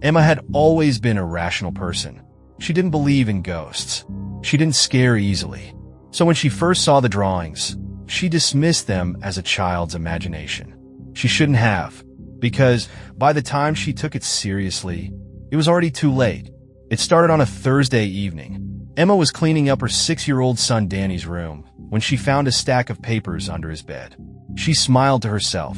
Emma had always been a rational person. She didn't believe in ghosts. She didn't scare easily. So when she first saw the drawings, she dismissed them as a child's imagination. She shouldn't have, because by the time she took it seriously, it was already too late. It started on a Thursday evening. Emma was cleaning up her 6-year-old son Danny's room when she found a stack of papers under his bed. She smiled to herself.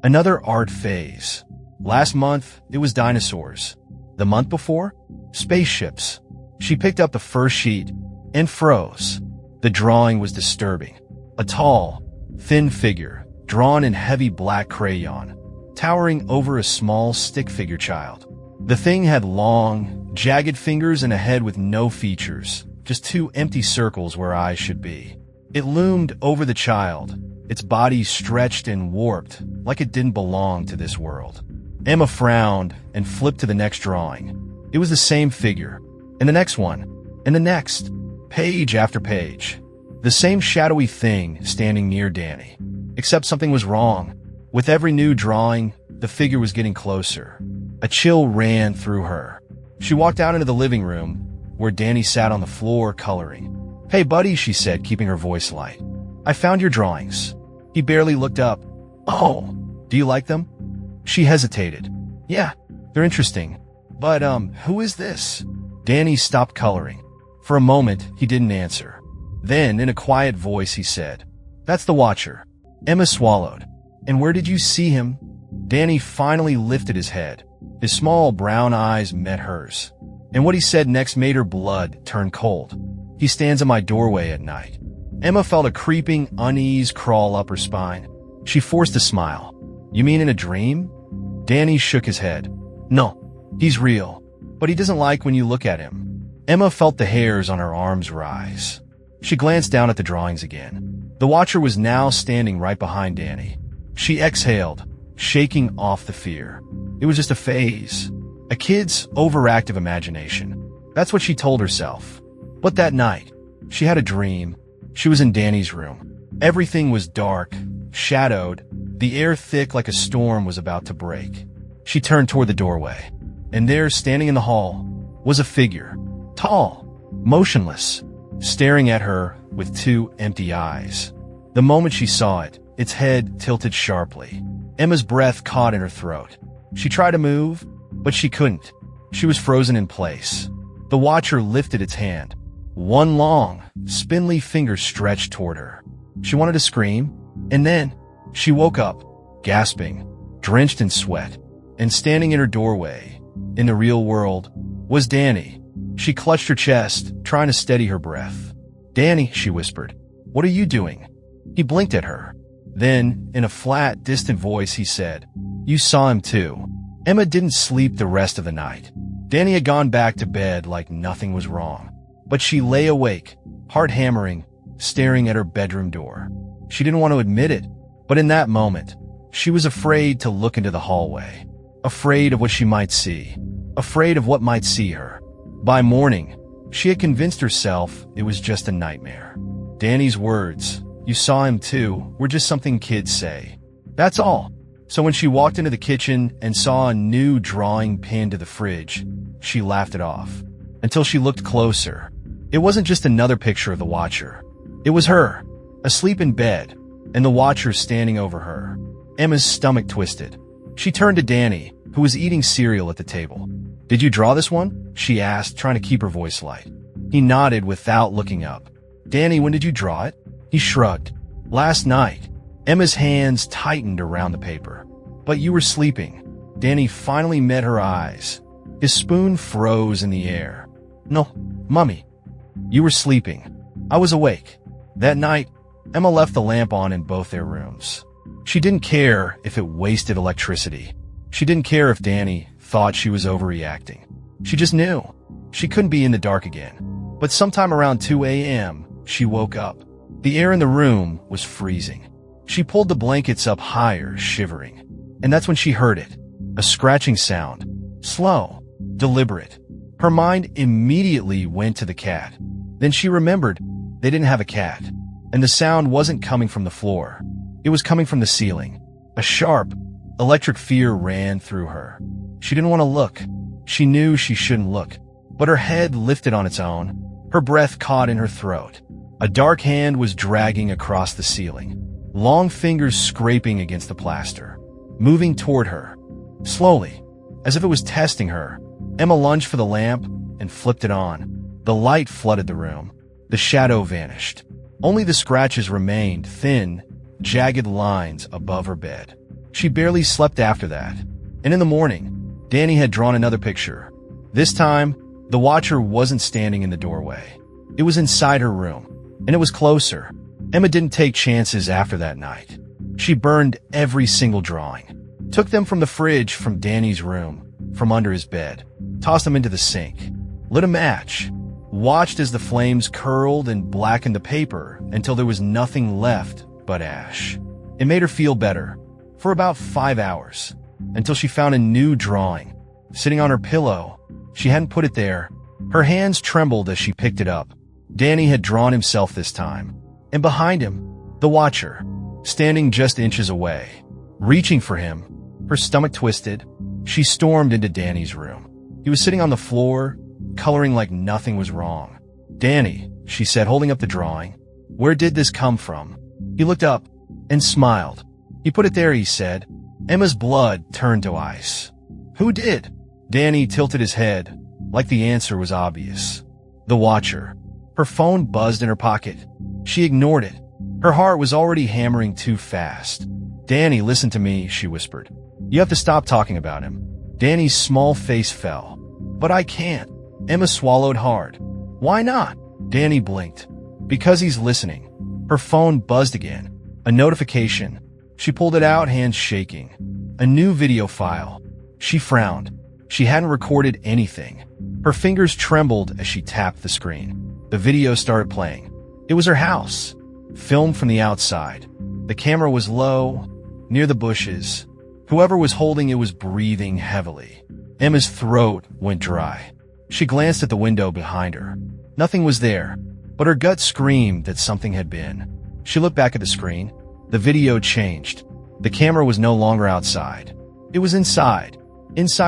Another art phase. Last month, it was dinosaurs. The month before, spaceships. She picked up the first sheet and froze. The drawing was disturbing. A tall, thin figure, drawn in heavy black crayon, towering over a small stick figure child. The thing had long, jagged fingers and a head with no features, just 2 empty circles where eyes should be. It loomed over the child, its body stretched and warped like it didn't belong to this world. Emma frowned and flipped to the next drawing. It was the same figure, and the next one, and the next, page after page. The same shadowy thing standing near Danny, except something was wrong. With every new drawing, the figure was getting closer. A chill ran through her. She walked out into the living room, where Danny sat on the floor coloring. "Hey, buddy," she said, keeping her voice light. "I found your drawings." He barely looked up. "Oh, do you like them?" She hesitated. "Yeah, they're interesting. But, who is this?" Danny stopped coloring. For a moment, he didn't answer. Then, in a quiet voice, he said, "That's the Watcher." Emma swallowed. "And where did you see him?" Danny finally lifted his head. His small brown eyes met hers. And what he said next made her blood turn cold. "He stands in my doorway at night." Emma felt a creeping unease crawl up her spine. She forced a smile. "You mean in a dream?" Danny shook his head. "No, he's real, but he doesn't like when you look at him." Emma felt the hairs on her arms rise. She glanced down at the drawings again. The Watcher was now standing right behind Danny. She exhaled, shaking off the fear. It was just a phase. A kid's overactive imagination. That's what she told herself. But that night, she had a dream. She was in Danny's room. Everything was dark, shadowed, the air thick like a storm was about to break. She turned toward the doorway, and there, standing in the hall, was a figure. Tall, motionless, staring at her with 2 empty eyes. The moment she saw it, its head tilted sharply. Emma's breath caught in her throat. She tried to move, but she couldn't. She was frozen in place. The Watcher lifted its hand. One long, spindly finger stretched toward her. She wanted to scream, and then she woke up, gasping, drenched in sweat, and standing in her doorway, in the real world, was Danny. She clutched her chest, trying to steady her breath. "Danny," she whispered, "what are you doing?" He blinked at her. Then, in a flat, distant voice, he said, "You saw him too." Emma didn't sleep the rest of the night. Danny had gone back to bed like nothing was wrong. But she lay awake, heart hammering, staring at her bedroom door. She didn't want to admit it, but in that moment, she was afraid to look into the hallway. Afraid of what she might see. Afraid of what might see her. By morning, she had convinced herself it was just a nightmare. Danny's words, "You saw him too," were just something kids say. That's all. So when she walked into the kitchen and saw a new drawing pinned to the fridge, she laughed it off. Until she looked closer. It wasn't just another picture of the Watcher. It was her, asleep in bed, and the Watcher standing over her. Emma's stomach twisted. She turned to Danny, who was eating cereal at the table. "Did you draw this one?" she asked, trying to keep her voice light. He nodded without looking up. "Danny, when did you draw it?" He shrugged. "Last night." Emma's hands tightened around the paper. "But you were sleeping." Danny finally met her eyes. His spoon froze in the air. "No, Mummy. You were sleeping. I was awake." That night, Emma left the lamp on in both their rooms. She didn't care if it wasted electricity. She didn't care if Danny thought she was overreacting. She just knew. She couldn't be in the dark again. But sometime around 2 a.m., she woke up. The air in the room was freezing. She pulled the blankets up higher, shivering. And that's when she heard it. A scratching sound. Slow. Deliberate. Her mind immediately went to the cat. Then she remembered they didn't have a cat. And the sound wasn't coming from the floor. It was coming from the ceiling. A sharp, electric fear ran through her. She didn't want to look. She knew she shouldn't look, but her head lifted on its own, her breath caught in her throat. A dark hand was dragging across the ceiling, long fingers scraping against the plaster, moving toward her. Slowly, as if it was testing her, Emma lunged for the lamp and flipped it on. The light flooded the room. The shadow vanished. Only the scratches remained, thin, jagged lines above her bed. She barely slept after that. And in the morning, Danny had drawn another picture. This time, the watcher wasn't standing in the doorway. It was inside her room, and it was closer. Emma didn't take chances after that night. She burned every single drawing, took them from the fridge, from Danny's room, from under his bed, tossed them into the sink, lit a match, watched as the flames curled and blackened the paper until there was nothing left but ash. It made her feel better for about 5 hours, until she found a new drawing sitting on her pillow. She hadn't put it there. Her hands trembled as she picked it up. Danny had drawn himself this time, and behind him, the watcher, standing just inches away, reaching for him. Her stomach twisted. She stormed into Danny's room. He was sitting on the floor, coloring like nothing was wrong. "Danny," she said, holding up the drawing. "Where did this come from?" He looked up and smiled. "He put it there," he said. Emma's blood turned to ice. "Who did?" Danny tilted his head, like the answer was obvious. "The watcher." Her phone buzzed in her pocket. She ignored it. Her heart was already hammering too fast. "Danny, listen to me," she whispered. "You have to stop talking about him." Danny's small face fell. "But I can't." Emma swallowed hard. "Why not?" Danny blinked. "Because he's listening." Her phone buzzed again. A notification. She pulled it out, hands shaking. A new video file. She frowned. She hadn't recorded anything. Her fingers trembled as she tapped the screen. The video started playing. It was her house, filmed from the outside. The camera was low, near the bushes. Whoever was holding it was breathing heavily. Emma's throat went dry. She glanced at the window behind her. Nothing was there, but her gut screamed that something had been. She looked back at the screen. The video changed. The camera was no longer outside. It was inside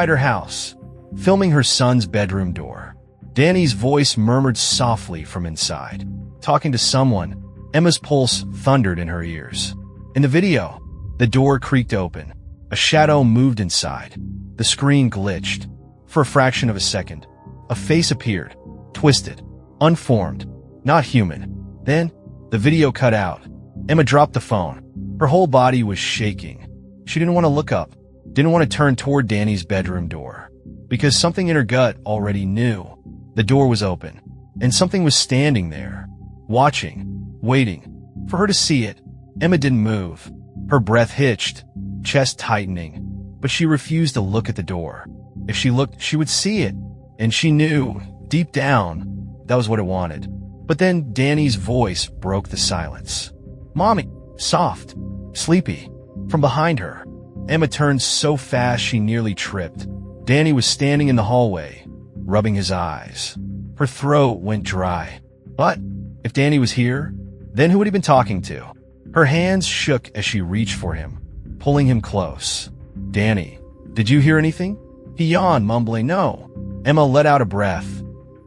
her house, filming her son's bedroom door. Danny's voice murmured softly from inside, talking to someone. Emma's pulse thundered in her ears. In the video, the door creaked open. A shadow moved inside. The screen glitched. For a fraction of a second, a face appeared, twisted, unformed, not human. Then, the video cut out. Emma dropped the phone. Her whole body was shaking. She didn't want to look up, didn't want to turn toward Danny's bedroom door, because something in her gut already knew. The door was open, and something was standing there, watching, waiting for her to see it. Emma didn't move. Her breath hitched, chest tightening, but she refused to look at the door. If she looked, she would see it, and she knew, deep down, that was what it wanted. But then Danny's voice broke the silence. "Mommy," soft, sleepy, from behind her. Emma turned so fast she nearly tripped. Danny was standing in the hallway, rubbing his eyes. Her throat went dry. But if Danny was here, then who had he been talking to? Her hands shook as she reached for him, pulling him close. "Danny, did you hear anything?" He yawned, mumbling, "No." Emma let out a breath,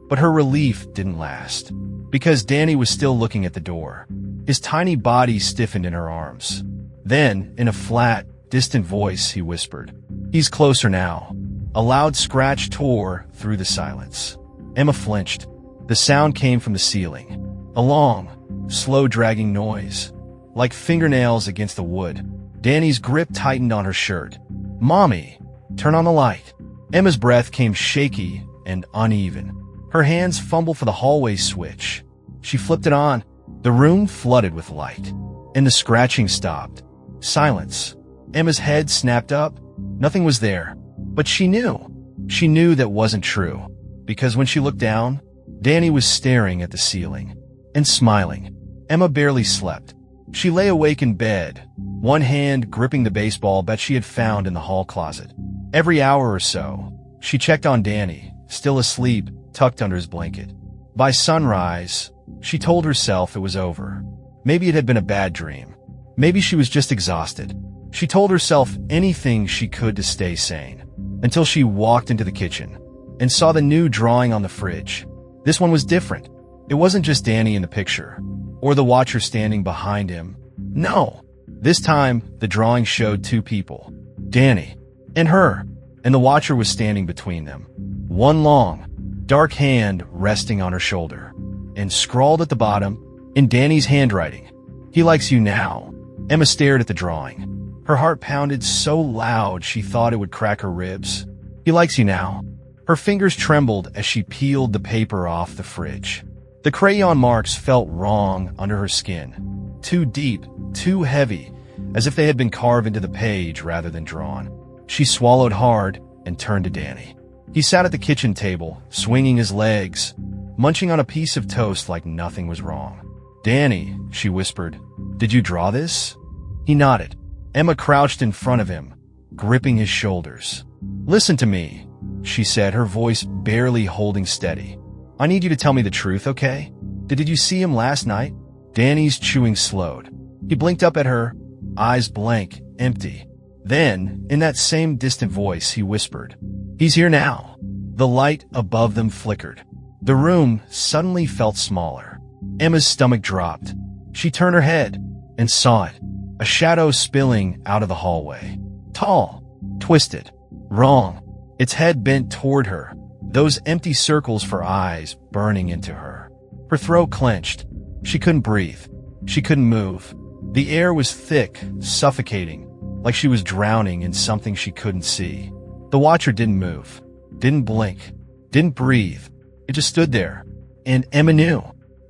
but her relief didn't last, because Danny was still looking at the door. His tiny body stiffened in her arms. Then, in a flat, distant voice, he whispered, "He's closer now." A loud scratch tore through the silence. Emma flinched. The sound came from the ceiling. A long, slow dragging noise, like fingernails against the wood. Danny's grip tightened on her shirt. "Mommy, turn on the light." Emma's breath came shaky and uneven. Her hands fumbled for the hallway switch. She flipped it on. The room flooded with light, and the scratching stopped. Silence. Emma's head snapped up. Nothing was there. But she knew. She knew that wasn't true, because when she looked down, Danny was staring at the ceiling and smiling. Emma barely slept. She lay awake in bed, one hand gripping the baseball bat she had found in the hall closet. Every hour or so, she checked on Danny, still asleep, tucked under his blanket. By sunrise, she told herself it was over. Maybe it had been a bad dream. Maybe she was just exhausted. She told herself anything she could to stay sane, until she walked into the kitchen. and saw the new drawing on the fridge. This one was different. It wasn't just Danny in the picture, or the watcher standing behind him. No. This time, the drawing showed two people, Danny and her, and the watcher was standing between them. One long, dark hand resting on her shoulder, and scrawled at the bottom, in Danny's handwriting, "He likes you now." Emma stared at the drawing. Her heart pounded so loud she thought it would crack her ribs. "He likes you now." Her fingers trembled as she peeled the paper off the fridge. The crayon marks felt wrong under her skin. Too deep, too heavy, as if they had been carved into the page rather than drawn. She swallowed hard and turned to Danny. He sat at the kitchen table, swinging his legs, munching on a piece of toast like nothing was wrong. "Danny," she whispered, "did you draw this?" He nodded. Emma crouched in front of him, gripping his shoulders. "Listen to me," she said, her voice barely holding steady. "I need you to tell me the truth, okay? Did you see him last night?" Danny's chewing slowed. He blinked up at her, eyes blank, empty. Then, in that same distant voice, he whispered, "He's here now." The light above them flickered. The room suddenly felt smaller. Emma's stomach dropped. She turned her head and saw it, a shadow spilling out of the hallway. Tall, twisted, wrong. Its head bent toward her, those empty circles for eyes burning into her. Her throat clenched. She couldn't breathe. She couldn't move. The air was thick, suffocating, like she was drowning in something she couldn't see. The watcher didn't move, didn't blink, didn't breathe. It just stood there. And Emma knew.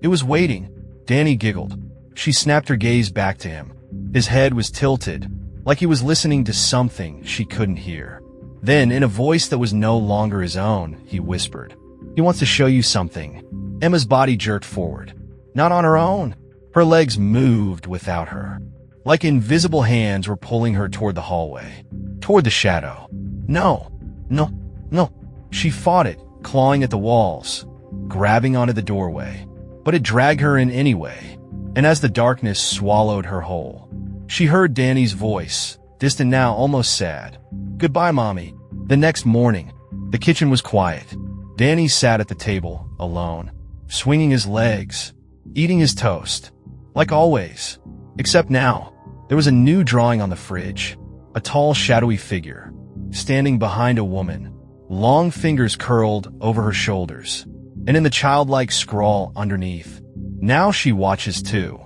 It was waiting. Danny giggled. She snapped her gaze back to him. His head was tilted, like he was listening to something she couldn't hear. Then, in a voice that was no longer his own, he whispered, "He wants to show you something." Emma's body jerked forward. Not on her own. Her legs moved without her, like invisible hands were pulling her toward the hallway, toward the shadow. No, no, no. She fought it, clawing at the walls, grabbing onto the doorway. But it dragged her in anyway, and as the darkness swallowed her whole, she heard Danny's voice, distant now, almost sad. "Goodbye, Mommy." The next morning, the kitchen was quiet. Danny sat at the table, alone, swinging his legs, eating his toast. Like always. Except now, there was a new drawing on the fridge. A tall, shadowy figure, standing behind a woman, long fingers curled over her shoulders, and in the childlike scrawl underneath, "Now she watches too."